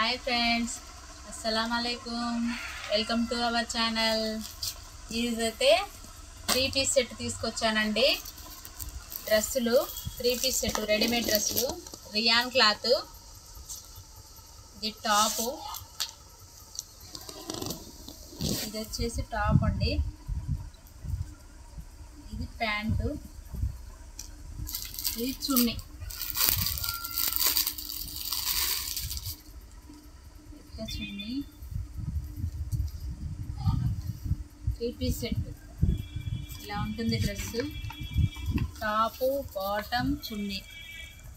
Hi friends, అస్సలాము అలైకుమ్. Welcome to our channel. ఇదైతే 3 పీస్ సెట్ తీసుకొచ్చానండి. డ్రెస్సులు 3 పీస్ సెట్, రెడీమేడ్ డ్రెస్సులు, రియాన్ క్లాత్. ఇది టాపు, ఇది వచ్చేసి టాప్ అండి. ఇది ప్యాంటు, ఇది చున్నీ. చున్నీ 3 పీస్ సెట్ ఇలా ఉంటుంది. డ్రెస్సు, టాపు, బాటమ్, చున్నీ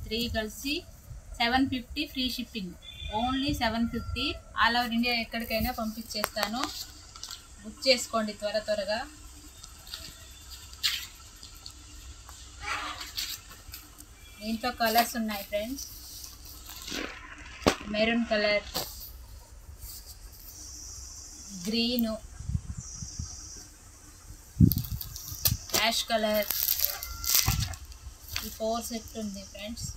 3 కలిసి 750 free shipping. Only 750. All over India ఎక్కడికైనా పంపించేస్తాను. బుక్ చేసుకోండి త్వరగా. దీంట్లో కలర్స్ ఉన్నాయి friends. Maroon colour, green, ash colour. ఈ 4 సెట్ ఉంది ఫ్రెండ్స్.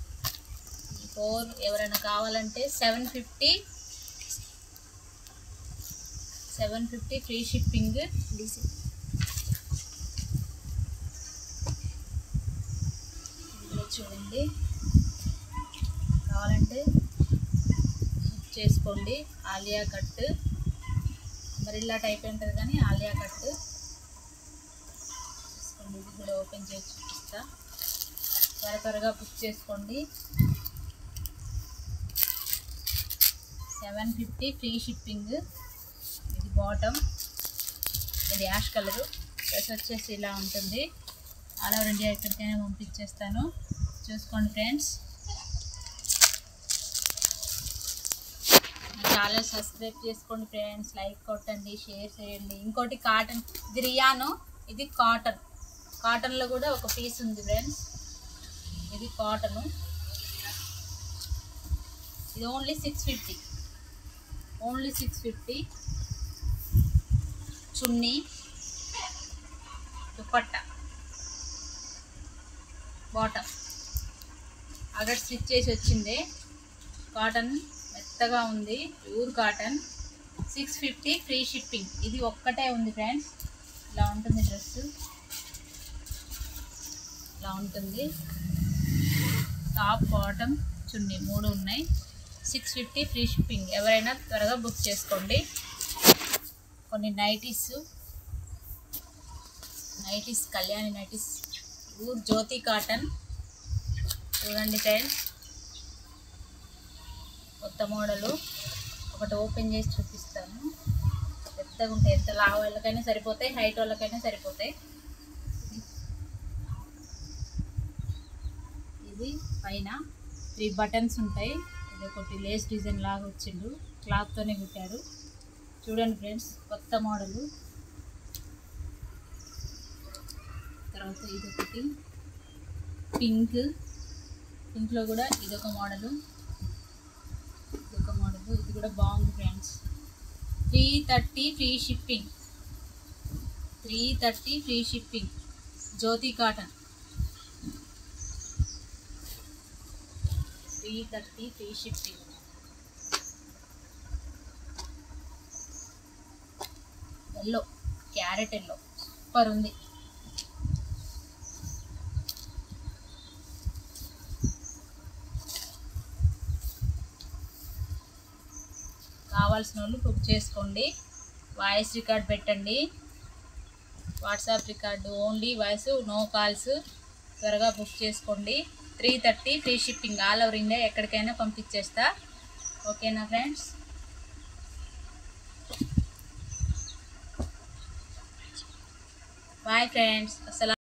ఈ 4 ఎవరైనా కావాలంటే 750 ఫ్రీ షిప్పింగ్. ఇందులో చూడండి, కావాలంటే బుక్ చేసుకోండి. ఆలియా కట్, మరిల్లా టైప్ ఉంటుంది కానీ ఆలియా కట్ తీసుకోండి. ఇది కూడా ఓపెన్ చేసి చూపిస్తా. త్వరగా బుక్ చేసుకోండి. 750 ఫ్రీ షిప్పింగ్. ఇది బాటమ్, ఇది యాష్ కలరు. డ్రెస్ వచ్చేసి ఇలా ఉంటుంది. ఆల్ ఓవర్ ఇండియా ఎక్కడికైనా పంపించేస్తాను. చూసుకోండి ఫ్రెండ్స్. ఛానల్ సబ్స్క్రైబ్ చేసుకోండి ఫ్రెండ్స్. లైక్ కొట్టండి, షేర్ చేయండి. ఇంకోటి కాటన్, ఇది రియాను, ఇది కాటన్లో కూడా ఒక పీస్ ఉంది ఫ్రెండ్స్. ఇది కాటను, ఇది ఓన్లీ 650. చున్నీ, దుపట్టా, బాటమ్ అక్కడ స్టిచ్ చేసి వచ్చింది. కాటన్ మెత్తగా ఉంది, ప్యూర్ కాటన్. 650 free shipping. ఇది ఒక్కటే ఉంది ఫ్రెండ్స్. ఇలా ఉంటుంది డ్రెస్, ఇలా ఉంటుంది. టాప్, బాటమ్, చున్నీ 3 ఉన్నాయి. 650 ఫ్రీ షిప్పింగ్. ఎవరైనా త్వరగా బుక్ చేసుకోండి. కొన్ని నైటీస్, కళ్యాణి నైటీస్, ప్యూర్ జ్యోతి కాటన్. చూడండి ఫ్రెండ్స్, కొత్త మోడలు. ఒకటి ఓపెన్ చేసి చూపిస్తాను. పెద్దగా ఉంటాయి, ఎంత లావు వాళ్ళకైనా సరిపోతాయి, హైట్ వాళ్ళకైనా సరిపోతాయి. ఇది పైన 3 బటన్స్ ఉంటాయి. ఇది ఒకటి లేస్ డిజైన్ లాగా వచ్చిండు, క్లాత్తోనే కుట్టారు. చూడండి ఫ్రెండ్స్, కొత్త మోడలు. తర్వాత ఇదొకటి పింక్లో కూడా ఇదొక మోడలు. ఇది కూడా బాగుంది friends. 330 free shipping. 330 free shipping. Jyoti cotton 330 free shipping. Yellow, carrot yellow super ఉంది. కావాల్సిన వాళ్ళు బుక్ చేసుకోండి. వాయిస్ రికార్డ్ పెట్టండి, WhatsApp record. Only voice, no calls. త్వరగా బుక్ చేసుకోండి. 330 free shipping. All over India ఎక్కడికైనా పంపించేస్తా. ఓకేనా ఫ్రెండ్స్? బాయ్ ఫ్రెండ్స్, అసలు